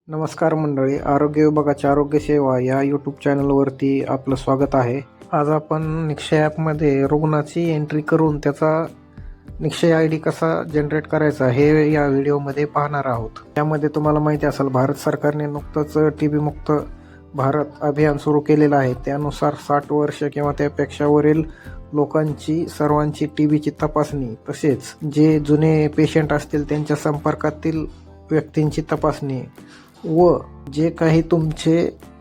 नमस्कार मंडळी, आरोग्य विभागाच्या आरोग्य सेवा या यूट्यूब चॅनलवरती आपलं स्वागत आहे. आज आपण निक्षय ॲपमध्ये रुग्णाची एंट्री करून त्याचा निक्षय ID कसा जनरेट करायचा हे या व्हिडिओमध्ये पाहणार आहोत. यामध्ये तुम्हाला माहिती असेल, भारत सरकारने नुकतंच TB मुक्त भारत अभियान सुरू केलेलं आहे. त्यानुसार 60 वर्ष किंवा त्यापेक्षा वरील लोकांची सर्वांची TBची तपासणी, तसेच जे जुने पेशंट असतील त्यांच्या संपर्कातील व्यक्तींची तपासणी व जे काही तुमचे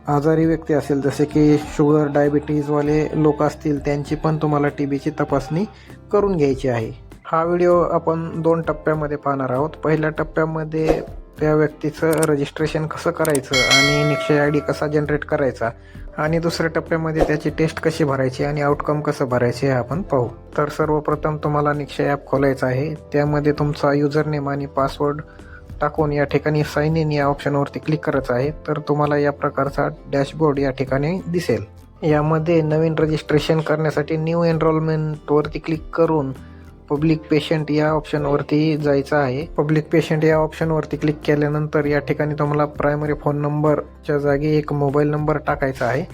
आजारी व्यक्ती असेल, जसे की शुगर डायबिटीजवाले लोक असतील, त्यांची पण तुम्हाला TBची तपासणी करून घ्यायची आहे. हा व्हिडिओ आपण 2 टप्प्यामध्ये पाहणार आहोत. पहिल्या टप्प्यामध्ये त्या व्यक्तीचं रजिस्ट्रेशन कसं करायचं आणि निक्षय ID कसा जनरेट करायचा, आणि दुसऱ्या टप्प्यामध्ये त्याची टेस्ट कशी भरायची आणि आउटकम कसं भरायचे हे आपण पाहू. तर सर्वप्रथम तुम्हाला निक्षय ॲप खोलायचं आहे. त्यामध्ये तुमचा युजरनेम आणि पासवर्ड टाकून या ठिकाणी साइन इन या ऑप्शनवरती क्लिक करायचं आहे. तर तुम्हाला या प्रकारचा डॅशबोर्ड या ठिकाणी दिसेल. यामध्ये नवीन रजिस्ट्रेशन करण्यासाठी न्यू एनरोलमेंटवरती क्लिक करून पब्लिक पेशंट या ऑप्शनवरती जायचं आहे. पब्लिक पेशंट या ऑप्शनवरती क्लिक केल्यानंतर या ठिकाणी तुम्हाला प्रायमरी फोन नंबरच्या जागी एक मोबाईल नंबर टाकायचा आहे.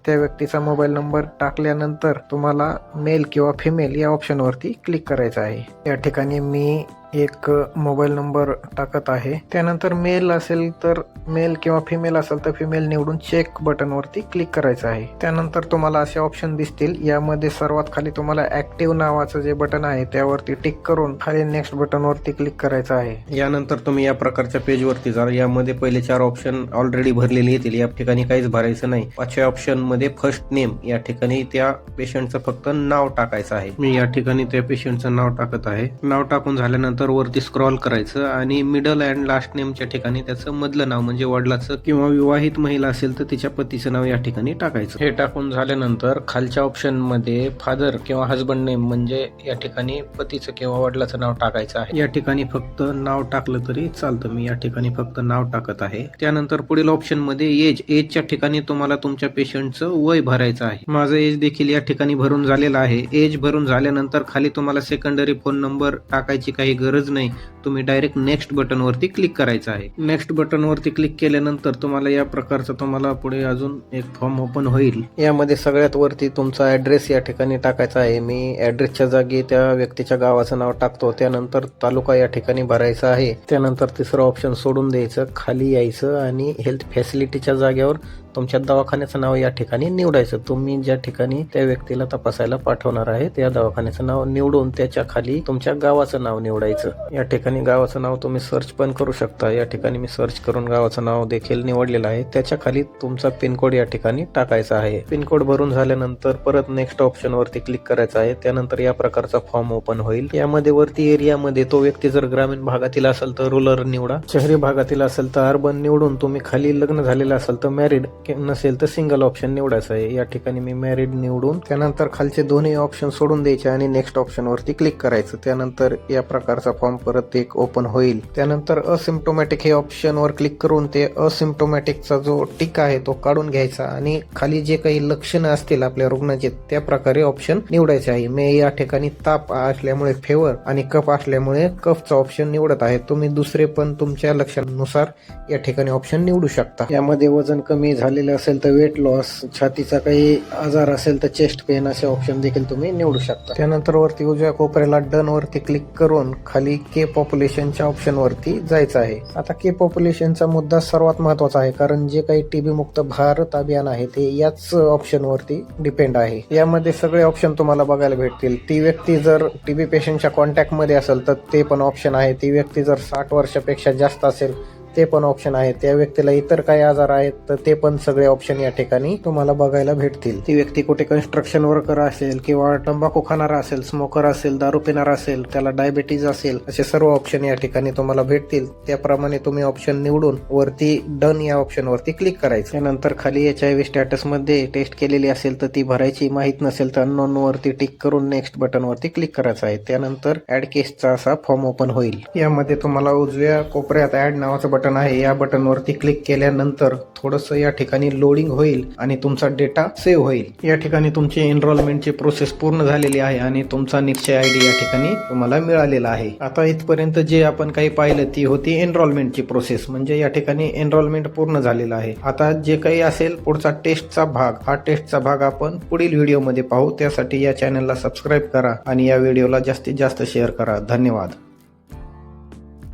त्या व्यक्तीचा मोबाईल नंबर टाकल्यानंतर तुम्हाला मेल किंवा फिमेल या ऑप्शनवरती क्लिक करायचं आहे. या ठिकाणी मी एक मोबाईल नंबर टाकत आहे. त्यानंतर मेल असेल तर मेल किंवा फिमेल असेल तर फिमेल निवडून चेक बटनवरती क्लिक करायचं आहे. त्यानंतर तुम्हाला असे ऑप्शन दिसतील. यामध्ये सर्वात खाली तुम्हाला ॲक्टिव्ह नावाचं जे बटन आहे त्यावरती टिक करून खाली नेक्स्ट बटनवरती क्लिक करायचं आहे. यानंतर तुम्ही या प्रकारच्या पेजवरती जा. यामध्ये पहिले 4 ऑप्शन ऑलरेडी भरलेले येतील. या ठिकाणी काहीच भरायचं नाही. 5व्या ऑप्शन मध्ये फर्स्ट नेम, या ठिकाणी त्या पेशंटचं फक्त नाव टाकायचं आहे. मी या ठिकाणी त्या पेशंटचं नाव टाकत आहे. नाव टाकून झाल्यानंतर वरती स्क्रॉल करायचं आणि मिडल अँड लास्ट नेमच्या ठिकाणी त्याचं मधलं नाव म्हणजे वडिलाचं किंवा विवाहित महिला असेल तर तिच्या पतीचं नाव या ठिकाणी टाकायचं. हे टाकून झाल्यानंतर खालच्या ऑप्शन मध्ये फादर किंवा हजबंड नेम म्हणजे या ठिकाणी पतीचं किंवा वडिलाचं नाव टाकायचं आहे. या ठिकाणी फक्त नाव टाकलं तरी चालतं. मी या ठिकाणी फक्त नाव टाकत आहे. त्यानंतर पुढील ऑप्शन मध्ये एजच्या ठिकाणी तुम्हाला तुमच्या पेशंटचं वय भरायचं आहे. माझं एज देखील या ठिकाणी भरून झालेलं आहे. एज भरून झाल्यानंतर खाली तुम्हाला सेकंडरी फोन नंबर टाकायची काही गरज नाही. तुम्ही डायरेक्ट नेक्स्ट बटन वरती क्लिक करायचं आहे. नेक्स्ट बटन वरती क्लिक केल्यानंतर तुम्हाला या प्रकारचा तुम्हाला पुढे अजून एक फॉर्म ओपन होईल. यामध्ये सगळ्यात वरती तुमचा ऍड्रेस या ठिकाणी टाकायचा आहे. मी ऍड्रेसच्या जागी त्या व्यक्तीच्या गावाचं नाव टाकतो. त्यानंतर तालुका या ठिकाणी भरायचा आहे. त्यानंतर तिसरं ऑप्शन सोडून द्यायचं, खाली यायचं आणि हेल्थ फॅसिलिटीच्या जागेवर तुमच्या दवाखान्याचं नाव या ठिकाणी निवडायचं. तुम्ही ज्या ठिकाणी त्या व्यक्तीला तपासायला पाठवणार आहे त्या दवाखान्याचं नाव निवडून त्याच्या खाली तुमच्या गावाचं नाव निवडायचं. या ठिकाणी गावाचं नाव तुम्ही सर्च पण करू शकता. या ठिकाणी मी सर्च करून गावाचं नाव देखील निवडलेलं आहे. त्याच्या खाली तुमचा पिनकोड या ठिकाणी टाकायचा आहे. पिनकोड भरून झाल्यानंतर परत नेक्स्ट ऑप्शन वरती क्लिक करायचं आहे. त्यानंतर या प्रकारचा फॉर्म ओपन होईल. यामध्ये वरती एरियामध्ये तो व्यक्ती जर ग्रामीण भागातील असेल तर रुरल निवडा, शहरी भागातील असेल तर अर्बन निवडून तुम्ही खाली लग्न झालेलं असेल तर मॅरिड नसेल तर सिंगल ऑप्शन निवडायचं आहे. या ठिकाणी मी मॅरिड निवडून त्यानंतर खालचे दोन्ही ऑप्शन सोडून द्यायचे आणि नेक्स्ट ऑप्शन वरती क्लिक करायचं. त्यानंतर या प्रकारचा फॉर्म परत एक ओपन होईल. त्यानंतर असिम्प्टोमॅटिक हे ऑप्शन वर क्लिक करून ते असिम्प्टोमॅटिकचा जो टिक आहे तो काढून घ्यायचा आणि खाली जे काही लक्षणं असतील आपल्या रुग्णाचे त्या प्रकारे ऑप्शन निवडायचे आहे. मी या ठिकाणी ताप असल्यामुळे फेवर आणि कफ असल्यामुळे कफचा ऑप्शन निवडत आहे. तुम्ही दुसरे पण तुमच्या लक्षणानुसार या ठिकाणी ऑप्शन निवडू शकता. यामध्ये वजन कमी झालेले असेल तर वेट लॉस, छातीचा काही आजार असेल तर चेस्ट पेन असे ऑप्शन देखील तुम्ही निवडू शकता. त्यानंतर वरती उजव्या कोपऱ्याला डन वरती क्लिक करून खाली के पॉप्युलेशनच्या ऑप्शन वरती जायचं आहे. आता के पॉप्युलेशनचा मुद्दा सर्वात महत्वाचा आहे, कारण जे काही TB मुक्त भारत अभियान आहे ते याच ऑप्शन वरती डिपेंड आहे. यामध्ये सगळे ऑप्शन तुम्हाला बघायला भेटतील. ती व्यक्ती जर TB पेशंटच्या कॉन्टॅक्ट मध्ये असेल तर ते पण ऑप्शन आहे. ती व्यक्ती जर 60 वर्षापेक्षा जास्त असेल ते पण ऑप्शन आहे. त्या व्यक्तीला इतर काही आजार आहेत तर ते पण सगळे ऑप्शन या ठिकाणी तुम्हाला बघायला भेटतील. ती व्यक्ती कुठे कन्स्ट्रक्शन वर्कर असेल किंवा तंबाखू खाणारा असेल, स्मोकर असेल, दारू पिणारा असेल, त्याला डायबिटीज असेल, असे सर्व ऑप्शन या ठिकाणी तुम्हाला भेटतील. त्याप्रमाणे तुम्ही ऑप्शन निवडून वरती डन या ऑप्शन वरती क्लिक करायचं. त्यानंतर खाली HIV स्टॅटस मध्ये टेस्ट केलेली असेल तर ती भरायची, माहित नसेल तर अननोन वरती टिक करून नेक्स्ट बटन वरती क्लिक करायचं आहे. त्यानंतर ऍड केसचा असा फॉर्म ओपन होईल. यामध्ये तुम्हाला उजव्या कोपऱ्यात ऍड नावाचं बटन बटन आहे, या बटनवरती क्लिक केल्यानंतर थोडंसं या ठिकाणी लोडिंग होईल आणि तुमचा डेटा सेव्ह होईल। या ठिकाणी तुमची एनरोलमेंटची प्रोसेस पूर्ण झालेली आहे आणि तुमचा निश्चय ID या ठिकाणी तुम्हाला मिळालेला आहे। आता इथपर्यंत जे आपण काही पाहिलं ती होती एनरोलमेंटची प्रोसेस, म्हणजे या ठिकाणी एनरोलमेंट पूर्ण झालेलं आहे। आता जे काही असेल पुढचा टेस्टचा भाग, हा टेस्टचा भाग आपण पुढील व्हिडिओमध्ये पाहू। त्यासाठी या चॅनलला सबस्क्राईब करा आणि या व्हिडिओला जास्तीत जास्त शेअर करा। धन्यवाद।